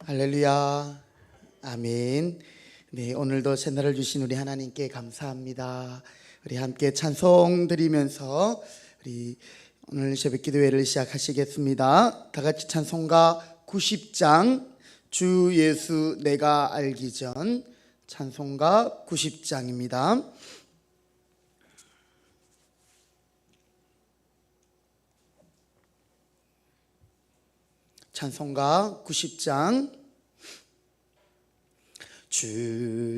할렐루야. 아멘. 네, 오늘도 새날을 주신 우리 하나님께 감사합니다. 우리 함께 찬송 드리면서 우리 오늘 새벽 기도회를 시작하시겠습니다. 다 같이 찬송가 90장 주 예수 내가 알기 전, 찬송가 90장입니다. 찬송가 90장. 주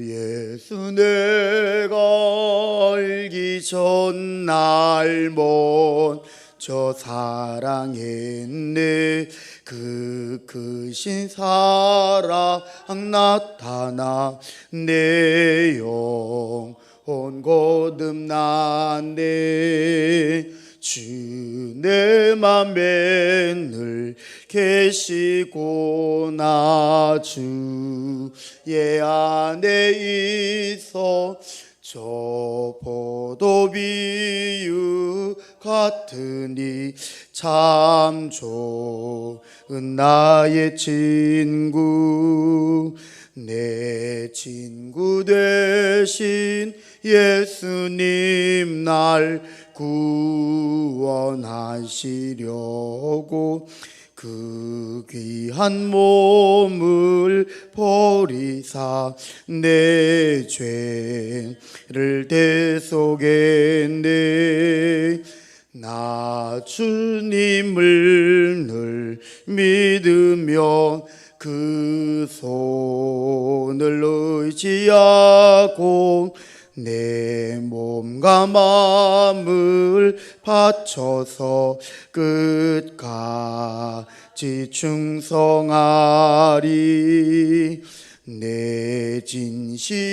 예수 내가 알기 전 날 먼저 사랑했네. 그 크신 사랑 나타나 내 영혼 거듭났네. 주 내 맘에 늘 계시고 나 주의 안에 있어 저 포도 비유 같으니 참 좋은 나의 친구. 내 친구 되신 예수님 날 구원하시려고 그 귀한 몸을 버리사 내 죄를 대속했네. 나 주님을 늘 믿으며 그 손을 의지하고 내 몸과 마음을 바쳐서 끝까지 충성하리. 내 진실하신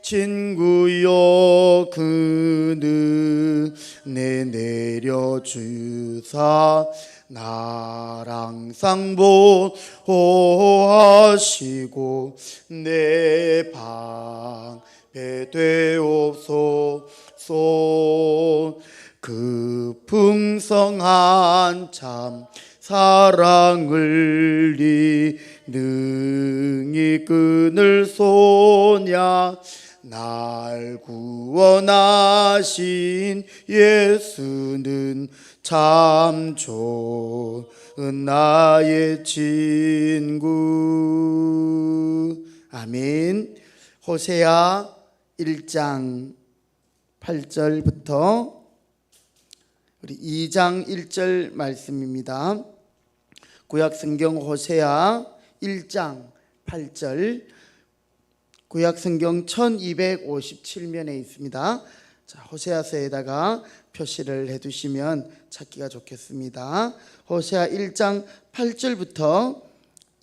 친구여 그는 내 내려주사 나랑 항상 보호하시고 내 방패 되옵소서. 그 풍성한 참 사랑을 니 능히 끊을 소냐. 날 구원하신 예수는 참 좋은 나의 친구. 아멘. 호세아 1장 8절부터 우리 2장 1절 말씀입니다. 구약성경 호세아 1장 8절, 구약성경 1257면에 있습니다. 자, 호세아서에다가 표시를 해두시면 찾기가 좋겠습니다. 호세아 1장 8절부터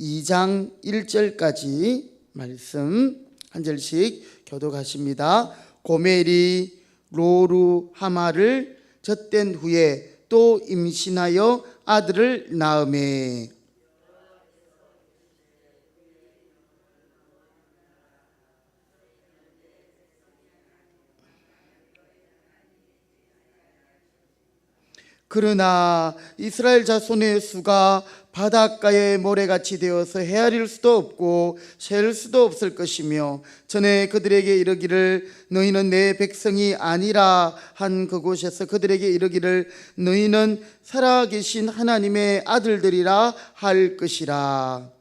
2장 1절까지 말씀 한 절씩 교독하십니다. 고멜이 로루하마를 젖된 후에 또 임신하여 아들을 낳으매 그러나 이스라엘 자손의 수가 바닷가의 모래같이 되어서 헤아릴 수도 없고 셀 수도 없을 것이며 전에 그들에게 이르기를 너희는 내 백성이 아니라 한 그곳에서 그들에게 이르기를 너희는 살아계신 하나님의 아들들이라 할 것이라.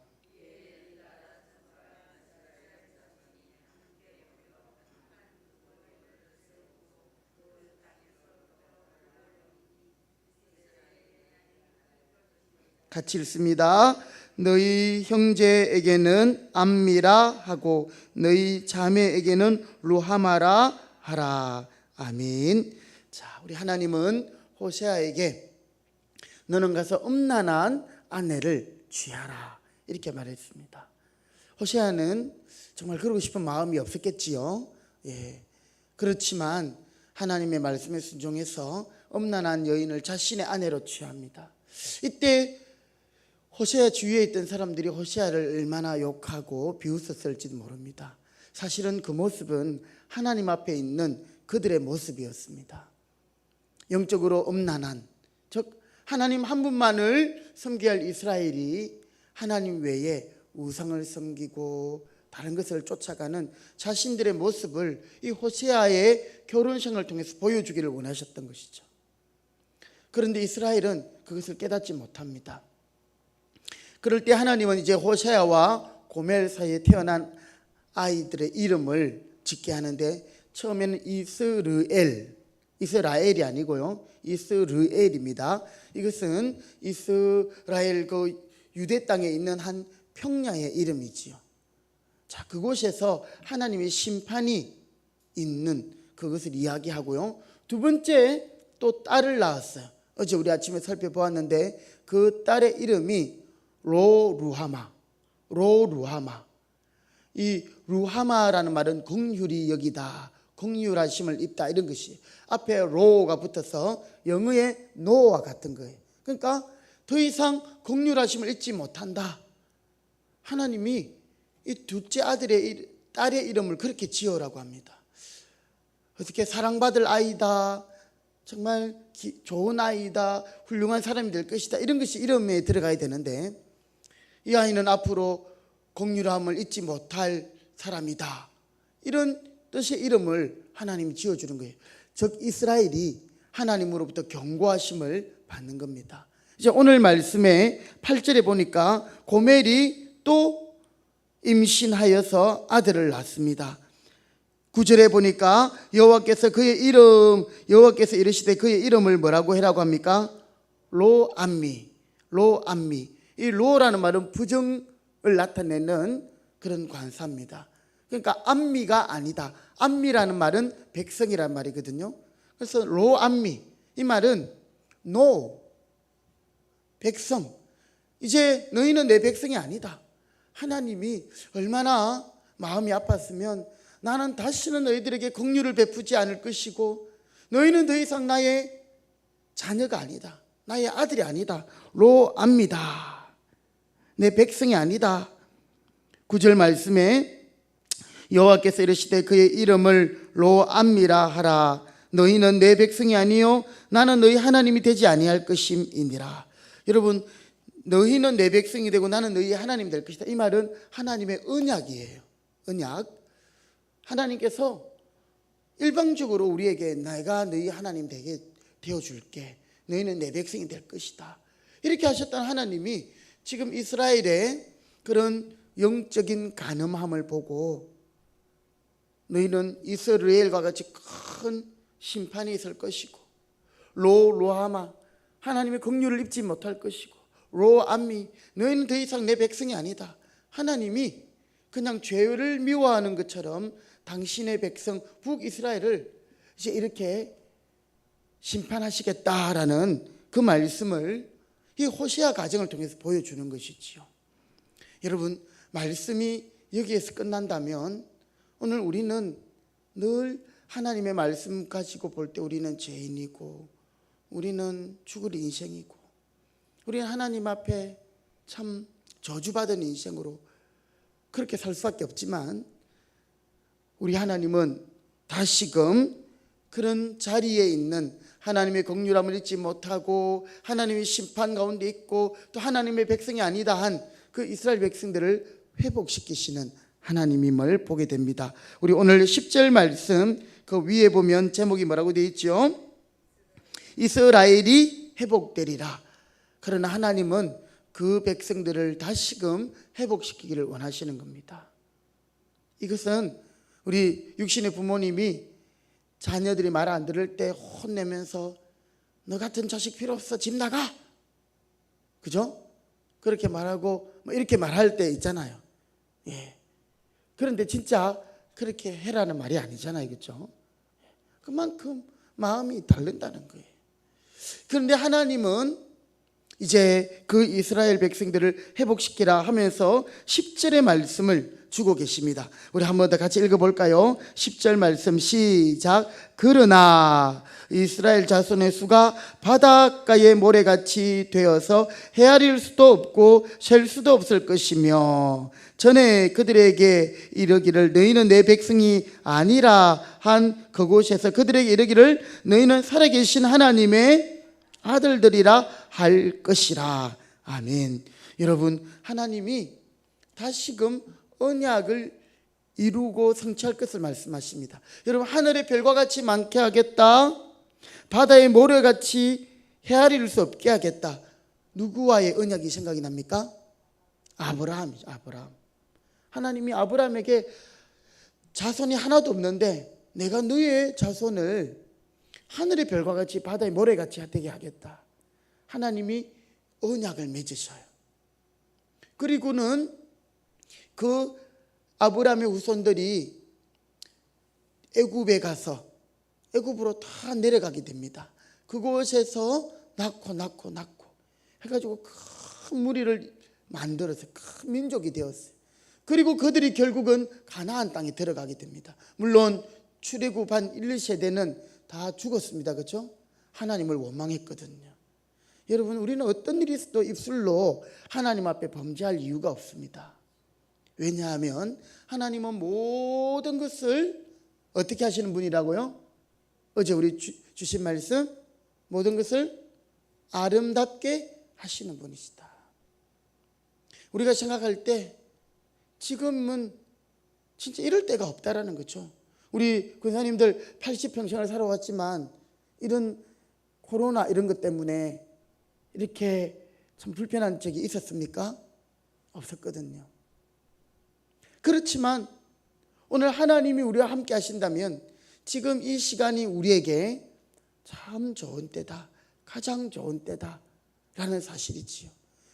같이 읽습니다. 너희 형제에게는 암미라 하고 너희 자매에게는 루하마라 하라. 아멘. 자, 우리 하나님은 호세아에게 너는 가서 음란한 아내를 취하라 이렇게 말했습니다. 호세아는 정말 그러고 싶은 마음이 없었겠지요. 그렇지만 하나님의 말씀에 순종해서 음란한 여인을 자신의 아내로 취합니다. 이때 호세아 주위에 있던 사람들이 호세아를 얼마나 욕하고 비웃었을지도 모릅니다. 사실은 그 모습은 하나님 앞에 있는 그들의 모습이었습니다. 영적으로 음란한, 즉 하나님 한 분만을 섬겨야 할 이스라엘이 하나님 외에 우상을 섬기고 다른 것을 쫓아가는 자신들의 모습을 이 호세아의 결혼생을 통해서 보여주기를 원하셨던 것이죠. 그런데 이스라엘은 그것을 깨닫지 못합니다. 그럴 때 하나님은 이제 호세아와 고멜 사이에 태어난 아이들의 이름을 짓게 하는데, 처음에는 이스라엘이 아니고요, 이스르엘입니다. 이것은 이스라엘 그 유대 땅에 있는 한 평야의 이름이지요. 자, 그곳에서 하나님의 심판이 있는 그것을 이야기하고요. 두 번째, 또 딸을 낳았어요. 어제 우리 아침에 살펴보았는데 그 딸의 이름이 로루하마. 이 루하마라는 말은 긍휼히 여기다, 긍휼하심을 입다, 이런 것이 앞에 로가 붙어서 영어의 노와 같은 거예요. 그러니까 더 이상 긍휼하심을 잊지 못한다. 하나님이 이 둘째 딸의 이름을 그렇게 지어라고 합니다. 어떻게 사랑받을 아이다, 정말 좋은 아이다, 훌륭한 사람이 될 것이다, 이런 것이 이름에 들어가야 되는데, 이 아이는 앞으로 긍휼함을 잊지 못할 사람이다, 이런 뜻의 이름을 하나님이 지어주는 거예요. 즉 이스라엘이 하나님으로부터 경고하심을 받는 겁니다. 이제 오늘 말씀에 8절에 보니까 고멜이 또 임신하여서 아들을 낳습니다. 9절에 보니까 여호와께서 이르시되 그의 이름을 뭐라고 해라고 합니까? 로암미. 이 로라는 말은 부정을 나타내는 그런 관사입니다. 그러니까 암미가 아니다. 암미라는 말은 백성이란 말이거든요. 그래서 로암미, 이 말은 백성, 이제 너희는 내 백성이 아니다. 하나님이 얼마나 마음이 아팠으면 나는 다시는 너희들에게 긍휼을 베푸지 않을 것이고 너희는 더 이상 나의 자녀가 아니다, 나의 아들이 아니다, 로암미다, 내 백성이 아니다. 9절 말씀에 여호와께서 이르시되 그의 이름을 로암미라 하라. 너희는 내 백성이 아니요 나는 너희 하나님이 되지 아니할 것임이니라. 여러분, 너희는 내 백성이 되고 나는 너희 하나님이 될 것이다, 이 말은 하나님의 언약이에요. 언약. 하나님께서 일방적으로 우리에게 내가 너희 하나님 되게 되어줄게, 너희는 내 백성이 될 것이다, 이렇게 하셨던 하나님이 지금 이스라엘의 그런 영적인 간음함을 보고 너희는 이스라엘과 같이 큰 심판이 있을 것이고, 로하마, 하나님의 긍휼을 입지 못할 것이고, 로암미, 너희는 더 이상 내 백성이 아니다. 하나님이 그냥 죄를 미워하는 것처럼 당신의 백성 북이스라엘을 이제 이렇게 심판하시겠다라는 그 말씀을 이 호세아 가정을 통해서 보여주는 것이지요. 여러분, 말씀이 여기에서 끝난다면 오늘 우리는 늘 하나님의 말씀 가지고 볼 때 우리는 죄인이고 우리는 죽을 인생이고 우리는 하나님 앞에 참 저주받은 인생으로 그렇게 살 수밖에 없지만, 우리 하나님은 다시금 그런 자리에 있는 하나님의 긍휼함을 잊지 못하고 하나님의 심판 가운데 있고 또 하나님의 백성이 아니다 한 그 이스라엘 백성들을 회복시키시는 하나님임을 보게 됩니다. 우리 오늘 10절 말씀 그 위에 보면 제목이 뭐라고 되어 있죠? 이스라엘이 회복되리라. 그러나 하나님은 그 백성들을 다시금 회복시키기를 원하시는 겁니다. 이것은 우리 육신의 부모님이 자녀들이 말 안 들을 때 혼내면서 너 같은 자식 필요 없어, 집 나가, 그죠? 그렇게 말하고 뭐 이렇게 말할 때 있잖아요. 예. 그런데 진짜 그렇게 해라는 말이 아니잖아요, 그렇죠? 그만큼 마음이 다른다는 거예요. 그런데 하나님은 이제 그 이스라엘 백성들을 회복시키라 하면서 10절의 말씀을 주고 계십니다. 우리 한 번 더 같이 읽어볼까요? 10절 말씀 시작. 그러나 이스라엘 자손의 수가 바닷가의 모래같이 되어서 헤아릴 수도 없고 셀 수도 없을 것이며 전에 그들에게 이르기를 너희는 내 백성이 아니라 한 그곳에서 그들에게 이르기를 너희는 살아계신 하나님의 아들들이라 할 것이라. 아멘. 여러분, 하나님이 다시금 언약을 이루고 성취할 것을 말씀하십니다. 여러분, 하늘의 별과 같이 많게 하겠다, 바다의 모래같이 헤아릴 수 없게 하겠다. 누구와의 언약이 생각이 납니까? 아브라함이죠. 아브라함. 하나님이 아브라함에게 자손이 하나도 없는데 내가 너의 자손을 하늘의 별과 같이 바다의 모래같이 되게 하겠다. 하나님이 언약을 맺으셔요. 그리고는 그 아브라함의 후손들이 애굽에 가서 애굽으로 다 내려가게 됩니다. 그곳에서 낳고 해가지고 큰 무리를 만들어서 큰 민족이 되었어요. 그리고 그들이 결국은 가나안 땅에 들어가게 됩니다. 물론 출애굽한 1세대는 다 죽었습니다. 그렇죠? 하나님을 원망했거든요. 여러분, 우리는 어떤 일이 있어도 입술로 하나님 앞에 범죄할 이유가 없습니다. 왜냐하면 하나님은 모든 것을 어떻게 하시는 분이라고요? 어제 우리 주신 말씀, 모든 것을 아름답게 하시는 분이시다. 우리가 생각할 때 지금은 진짜 이럴 때가 없다라는 거죠. 우리 권사님들 80평생을 살아왔지만 이런 코로나 이런 것 때문에 이렇게 참 불편한 적이 있었습니까? 없었거든요. 그렇지만 오늘 하나님이 우리와 함께 하신다면 지금 이 시간이 우리에게 참 좋은 때다, 가장 좋은 때다 라는 사실이지요.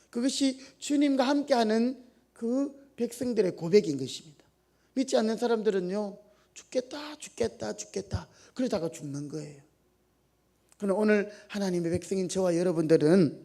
그것이 주님과 함께하는 그 백성들의 고백인 것입니다. 믿지 않는 사람들은요, 죽겠다 그러다가 죽는 거예요. 그러나 오늘 하나님의 백성인 저와 여러분들은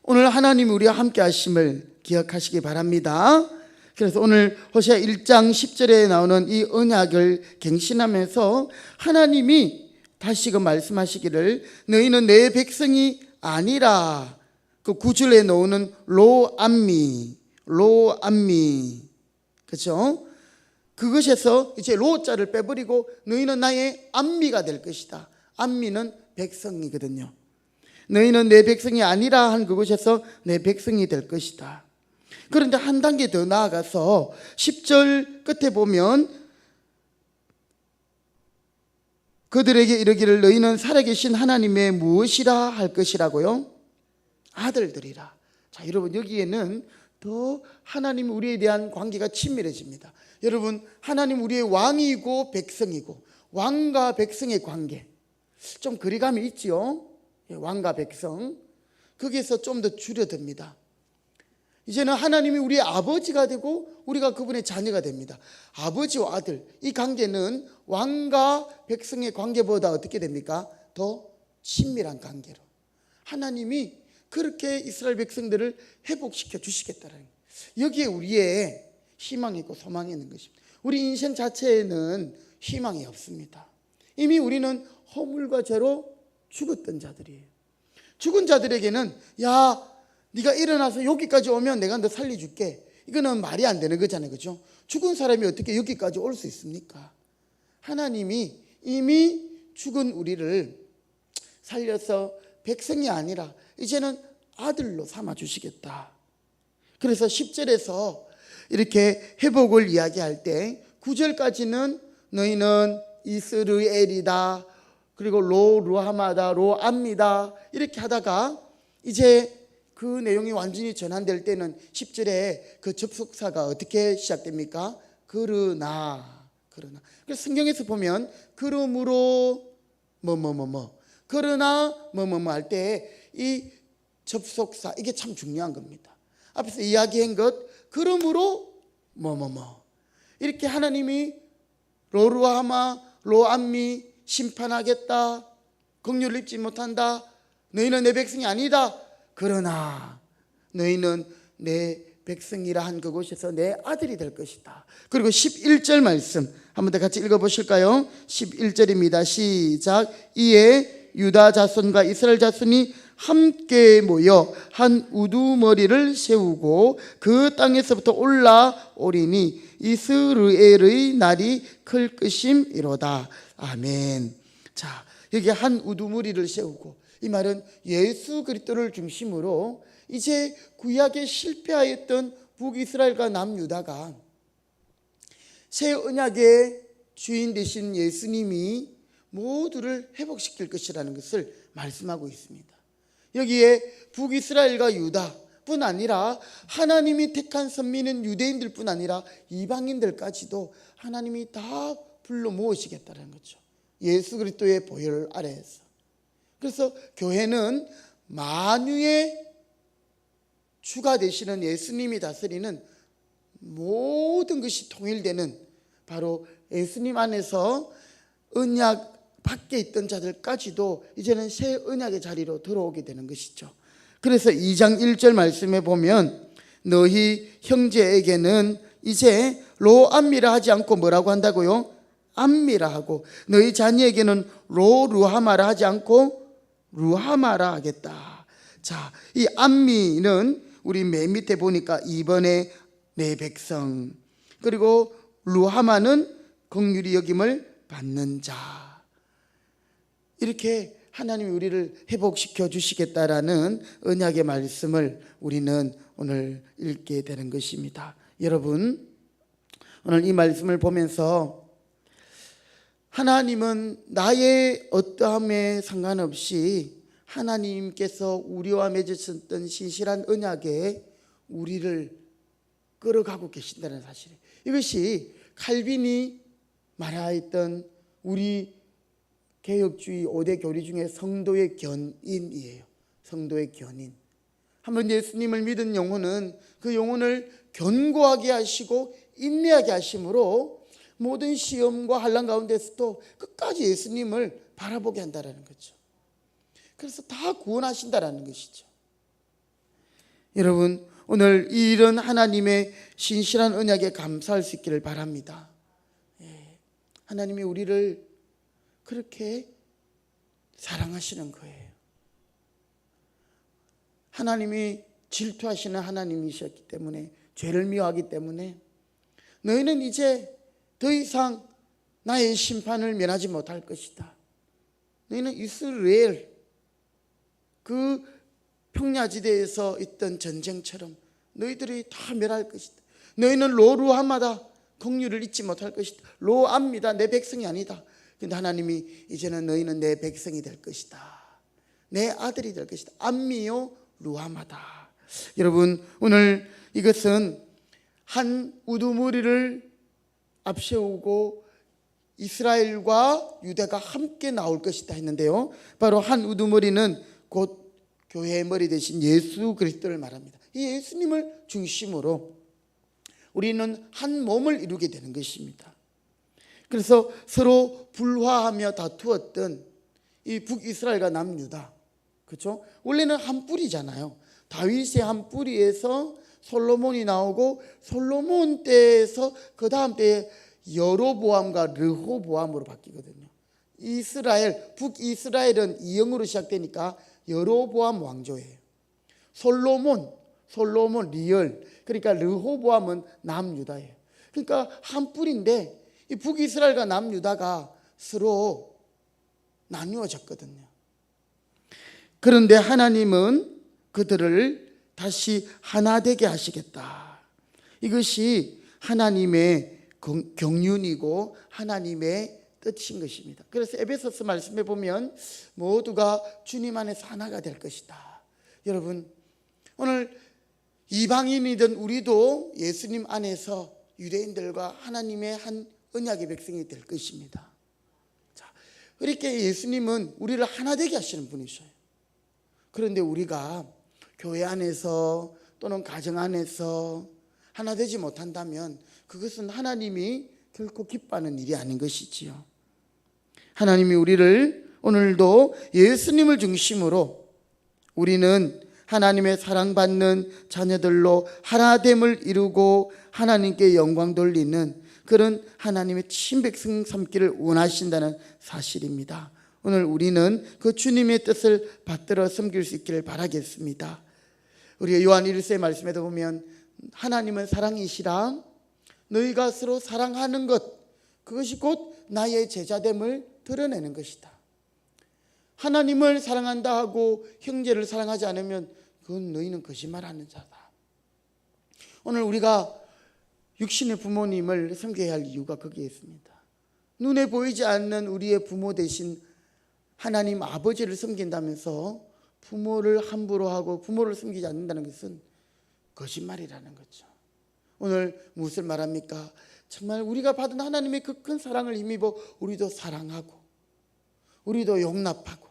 오늘 하나님이 우리와 함께 하심을 기억하시기 바랍니다. 그래서 오늘 호세아 1장 10절에 나오는 이 언약을 갱신하면서 하나님이 다시금 말씀하시기를 너희는 내 백성이 아니라, 그 9절에 나오는 로암미, 그렇죠? 그것에서 이제 로자를 빼버리고 너희는 나의 암미가 될 것이다. 암미는 백성이거든요. 너희는 내 백성이 아니라 한 그곳에서 내 백성이 될 것이다. 그런데 한 단계 더 나아가서 10절 끝에 보면 그들에게 이르기를 너희는 살아계신 하나님의 무엇이라 할 것이라고요? 아들들이라. 자, 여러분, 여기에는 더 하나님 우리에 대한 관계가 친밀해집니다. 여러분, 하나님 우리의 왕이고 백성이고, 왕과 백성의 관계 좀 거리감이 있지요. 왕과 백성, 거기에서 좀 더 줄여듭니다. 이제는 하나님이 우리의 아버지가 되고 우리가 그분의 자녀가 됩니다. 아버지와 아들, 이 관계는 왕과 백성의 관계보다 어떻게 됩니까? 더 친밀한 관계로 하나님이 그렇게 이스라엘 백성들을 회복시켜 주시겠다는 거예요. 여기에 우리의 희망이 있고 소망이 있는 것입니다. 우리 인생 자체에는 희망이 없습니다. 이미 우리는 허물과 죄로 죽었던 자들이에요. 죽은 자들에게는 야, 네가 일어나서 여기까지 오면 내가 너 살려줄게, 이거는 말이 안 되는 거잖아요. 그렇죠? 죽은 사람이 어떻게 여기까지 올 수 있습니까? 하나님이 이미 죽은 우리를 살려서 백성이 아니라 이제는 아들로 삼아 주시겠다. 그래서 10절에서 이렇게 회복을 이야기할 때 9절까지는 너희는 이스르엘이다, 그리고 로루하마다, 로암니다 이렇게 하다가 이제 그 내용이 완전히 전환될 때는 10절에 그 접속사가 어떻게 시작됩니까? 그러나. 그래서 성경에서 보면 그러므로 그러나 할 때 이 접속사, 이게 참 중요한 겁니다. 앞에서 이야기한 것 그러므로 이렇게 하나님이 로루하마, 로암미 심판하겠다, 긍휼을 입지 못한다, 너희는 내 백성이 아니다, 그러나 너희는 내 백성이라 한 그곳에서 내 아들이 될 것이다. 그리고 11절 말씀 한번 더 같이 읽어보실까요? 11절입니다. 시작. 이에 유다 자손과 이스라엘 자손이 함께 모여 한 우두머리를 세우고 그 땅에서부터 올라오리니 이스라엘의 날이 클 것임이로다. 아멘. 자, 여기 한 우두머리를 세우고, 이 말은 예수 그리스도를 중심으로 이제 구약에 실패하였던 북이스라엘과 남유다가 새 언약의 주인 되신 예수님이 모두를 회복시킬 것이라는 것을 말씀하고 있습니다. 여기에 북이스라엘과 유다뿐 아니라 하나님이 택한 선민은 유대인들뿐 아니라 이방인들까지도 하나님이 다 불러 모으시겠다는 거죠. 예수 그리스도의 보혈 아래에서. 그래서 교회는 만유의 주가 되시는 예수님이 다스리는 모든 것이 통일되는 바로 예수님 안에서 언약 밖에 있던 자들까지도 이제는 새 언약의 자리로 들어오게 되는 것이죠. 그래서 2장 1절 말씀에 보면 너희 형제에게는 이제 로암미라 하지 않고 뭐라고 한다고요? 암미라 하고, 너희 자녀에게는 로루하마라 하지 않고 루하마라 하겠다. 자, 이 암미는 우리 맨 밑에 보니까 이번에 내 백성, 그리고 루하마는 긍휼히 여김을 받는 자. 이렇게 하나님이 우리를 회복시켜 주시겠다라는 언약의 말씀을 우리는 오늘 읽게 되는 것입니다. 여러분, 오늘 이 말씀을 보면서 하나님은 나의 어떠함에 상관없이 하나님께서 우리와 맺으셨던 신실한 언약에 우리를 끌어가고 계신다는 사실, 이것이 칼빈이 말하였던 우리 개혁주의 5대 교리 중에 성도의 견인이에요. 성도의 견인. 한번 예수님을 믿은 영혼은 그 영혼을 견고하게 하시고 인내하게 하심으로 모든 시험과 환난 가운데서도 끝까지 예수님을 바라보게 한다는 거죠. 그래서 다 구원하신다는 것이죠. 여러분, 오늘 이런 하나님의 신실한 언약에 감사할 수 있기를 바랍니다. 하나님이 우리를 그렇게 사랑하시는 거예요. 하나님이 질투하시는 하나님이셨기 때문에, 죄를 미워하기 때문에 너희는 이제 더 이상 나의 심판을 면하지 못할 것이다. 너희는 이스라엘 그 평야지대에서 있던 전쟁처럼 너희들이 다 멸할 것이다. 너희는 로루하마다 긍휼을 잊지 못할 것이다. 로암니다. 내 백성이 아니다. 근데 하나님이 이제는 너희는 내 백성이 될 것이다. 내 아들이 될 것이다. 암미요 루하마다. 여러분, 오늘 이것은 한 우두머리를 앞세우고 이스라엘과 유다가 함께 나올 것이다 했는데요, 바로 한 우두머리는 곧 교회의 머리 대신 예수 그리스도를 말합니다. 이 예수님을 중심으로 우리는 한 몸을 이루게 되는 것입니다. 그래서 서로 불화하며 다투었던 이 북이스라엘과 남유다, 그렇죠? 원래는 한 뿌리잖아요. 다윗의 한 뿌리에서 솔로몬이 나오고, 솔로몬 때에서 그 다음 때에 여로보암과 르호보암으로 바뀌거든요. 이스라엘, 북이스라엘은 이영으로 시작되니까 여로보암 왕조예요. 솔로몬 리얼, 그러니까 르호보암은 남유다예요. 그러니까 한 뿌리인데 이 북이스라엘과 남유다가 서로 나누어졌거든요. 그런데 하나님은 그들을 다시 하나 되게 하시겠다. 이것이 하나님의 경륜이고 하나님의 뜻인 것입니다. 그래서 에베소서 말씀에 보면 모두가 주님 안에서 하나가 될 것이다. 여러분, 오늘 이방인이든 우리도 예수님 안에서 유대인들과 하나님의 한 언약의 백성이 될 것입니다. 자, 그렇게 예수님은 우리를 하나 되게 하시는 분이셔요. 그런데 우리가 교회 안에서 또는 가정 안에서 하나 되지 못한다면 그것은 하나님이 결코 기뻐하는 일이 아닌 것이지요. 하나님이 우리를 오늘도 예수님을 중심으로 우리는 하나님의 사랑받는 자녀들로 하나됨을 이루고 하나님께 영광 돌리는 그런 하나님의 친백성 삼기를 원하신다는 사실입니다. 오늘 우리는 그 주님의 뜻을 받들어 섬길 수 있기를 바라겠습니다. 우리가 요한 1세 말씀에도 보면 하나님은 사랑이시라, 너희가 서로 사랑하는 것, 그것이 곧 나의 제자됨을 드러내는 것이다. 하나님을 사랑한다 하고 형제를 사랑하지 않으면 그건 너희는 거짓말하는 자다. 오늘 우리가 육신의 부모님을 섬겨야 할 이유가 거기에 있습니다. 눈에 보이지 않는 우리의 부모 대신 하나님 아버지를 섬긴다면서 부모를 함부로 하고 부모를 섬기지 않는다는 것은 거짓말이라는 거죠. 오늘 무엇을 말합니까? 정말 우리가 받은 하나님의 그 큰 사랑을 힘입어 우리도 사랑하고, 우리도 용납하고,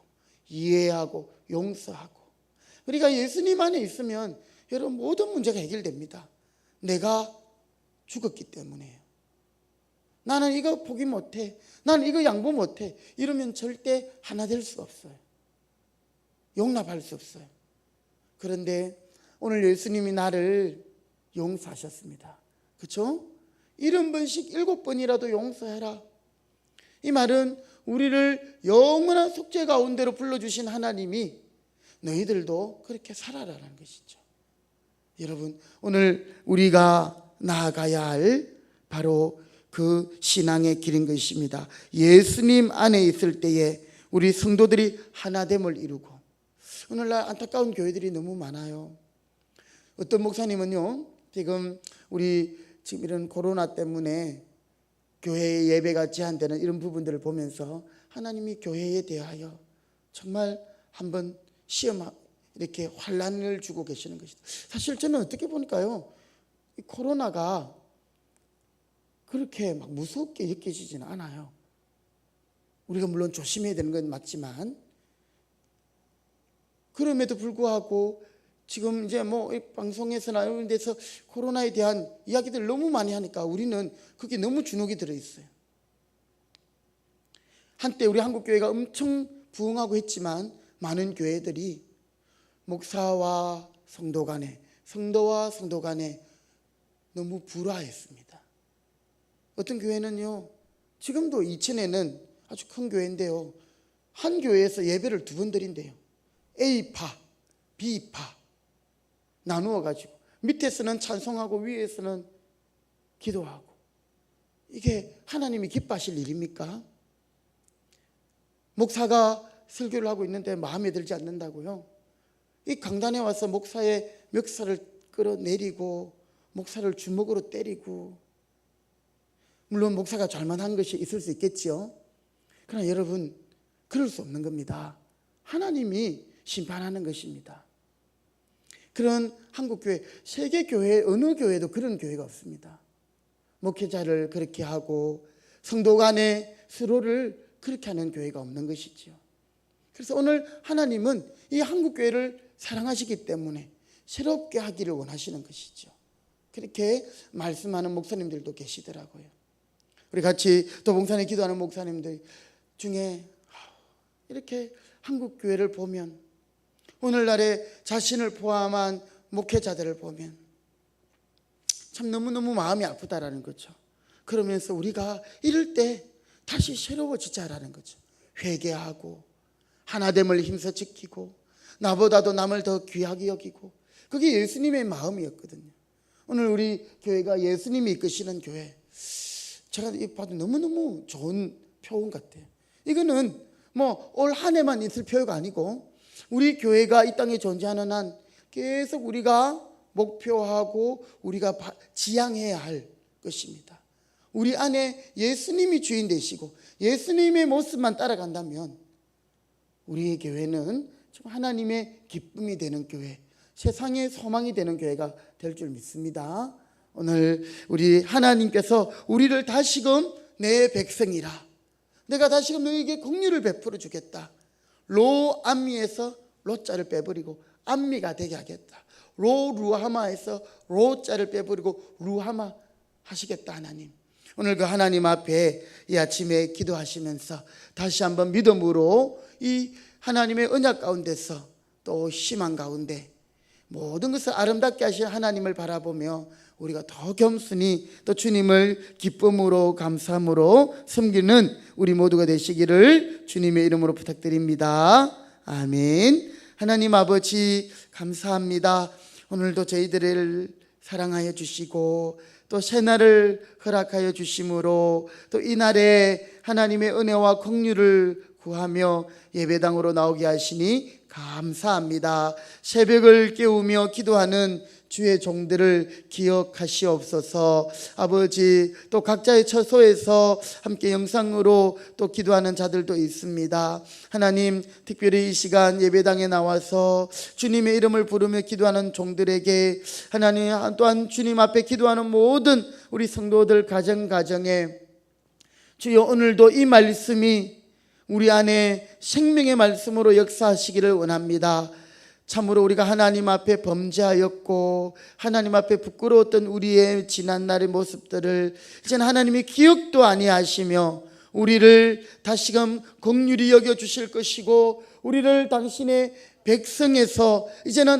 이해하고, 용서하고. 우리가 예수님 안에 있으면 여러분 모든 문제가 해결됩니다. 내가 죽었기 때문에요. 나는 이거 포기 못해, 나는 이거 양보 못해, 이러면 절대 하나 될 수 없어요. 용납할 수 없어요. 그런데 오늘 예수님이 나를 용서하셨습니다. 그렇죠? 70번씩 7번이라도 용서해라. 이 말은 우리를 영원한 속죄 가운데로 불러주신 하나님이 너희들도 그렇게 살아라라는 것이죠. 여러분, 오늘 우리가 나아가야 할 바로 그 신앙의 길인 것입니다. 예수님 안에 있을 때에 우리 성도들이 하나됨을 이루고, 오늘날 안타까운 교회들이 너무 많아요. 어떤 목사님은요, 지금 이런 코로나 때문에 교회의 예배가 제한되는 이런 부분들을 보면서 하나님이 교회에 대하여 정말 한번 이렇게 환란을 주고 계시는 것이다. 사실 저는 어떻게 보니까요, 이 코로나가 그렇게 막 무섭게 느껴지지는 않아요. 우리가 물론 조심해야 되는 건 맞지만, 그럼에도 불구하고 지금 이제 방송에서나 이런 데서 코로나에 대한 이야기들 너무 많이 하니까 우리는 그게 너무 주눅이 들어있어요. 한때 우리 한국교회가 엄청 부흥하고 했지만 많은 교회들이 목사와 성도 간에, 성도와 성도 간에 너무 불화했습니다. 어떤 교회는요, 지금도 이천에는 아주 큰 교회인데요, 한 교회에서 예배를 2번 드린대요. A파, B파 나누어 가지고 밑에서는 찬송하고 위에서는 기도하고. 이게 하나님이 기뻐하실 일입니까? 목사가 설교를 하고 있는데 마음에 들지 않는다고요? 이 강단에 와서 목사의 멱살을 끌어내리고 목사를 주먹으로 때리고, 물론 목사가 잘못한 것이 있을 수 있겠지요. 그러나 여러분, 그럴 수 없는 겁니다. 하나님이 심판하는 것입니다. 그런 한국교회, 세계교회 어느 교회도 그런 교회가 없습니다. 목회자를 그렇게 하고 성도 간에 서로를 그렇게 하는 교회가 없는 것이지요. 그래서 오늘 하나님은 이 한국교회를 사랑하시기 때문에 새롭게 하기를 원하시는 것이죠. 그렇게 말씀하는 목사님들도 계시더라고요. 우리 같이 또 봉산에 기도하는 목사님들 중에 이렇게 한국교회를 보면, 오늘날의 자신을 포함한 목회자들을 보면 참 너무너무 마음이 아프다라는 거죠. 그러면서 우리가 이럴 때 다시 새로워지자라는 거죠. 회개하고 하나됨을 힘써 지키고 나보다도 남을 더 귀하게 여기고, 그게 예수님의 마음이었거든요. 오늘 우리 교회가 예수님이 이끄시는 교회, 제가 봐도 너무너무 좋은 표현 같아요. 이거는 올 한 해만 있을 표현가 아니고 우리 교회가 이 땅에 존재하는 한 계속 우리가 목표하고 우리가 지향해야 할 것입니다. 우리 안에 예수님이 주인 되시고 예수님의 모습만 따라간다면 우리의 교회는 하나님의 기쁨이 되는 교회, 세상의 소망이 되는 교회가 될 줄 믿습니다. 오늘 우리 하나님께서 우리를 다시금 내 백성이라, 내가 다시금 너에게 긍휼을 베풀어 주겠다. 로 암미에서 로자를 빼버리고 암미가 되게 하겠다. 로 루하마에서 로자를 빼버리고 루하마 하시겠다. 하나님, 오늘 그 하나님 앞에 이 아침에 기도하시면서 다시 한번 믿음으로 이 하나님의 언약 가운데서 또 희망 가운데 모든 것을 아름답게 하신 하나님을 바라보며 우리가 더 겸손히 또 주님을 기쁨으로 감사함으로 섬기는 우리 모두가 되시기를 주님의 이름으로 부탁드립니다. 아멘. 하나님 아버지 감사합니다. 오늘도 저희들을 사랑하여 주시고 또 새날을 허락하여 주심으로 또 이날에 하나님의 은혜와 긍휼을 구하며 예배당으로 나오게 하시니 감사합니다. 새벽을 깨우며 기도하는 주의 종들을 기억하시옵소서. 아버지, 또 각자의 처소에서 함께 영상으로 또 기도하는 자들도 있습니다. 하나님, 특별히 이 시간 예배당에 나와서 주님의 이름을 부르며 기도하는 종들에게 하나님, 또한 주님 앞에 기도하는 모든 우리 성도들 가정에 주여, 오늘도 이 말씀이 우리 안에 생명의 말씀으로 역사하시기를 원합니다. 참으로 우리가 하나님 앞에 범죄하였고 하나님 앞에 부끄러웠던 우리의 지난날의 모습들을 이제는 하나님이 기억도 아니하시며 우리를 다시금 긍휼히 여겨주실 것이고 우리를 당신의 백성에서 이제는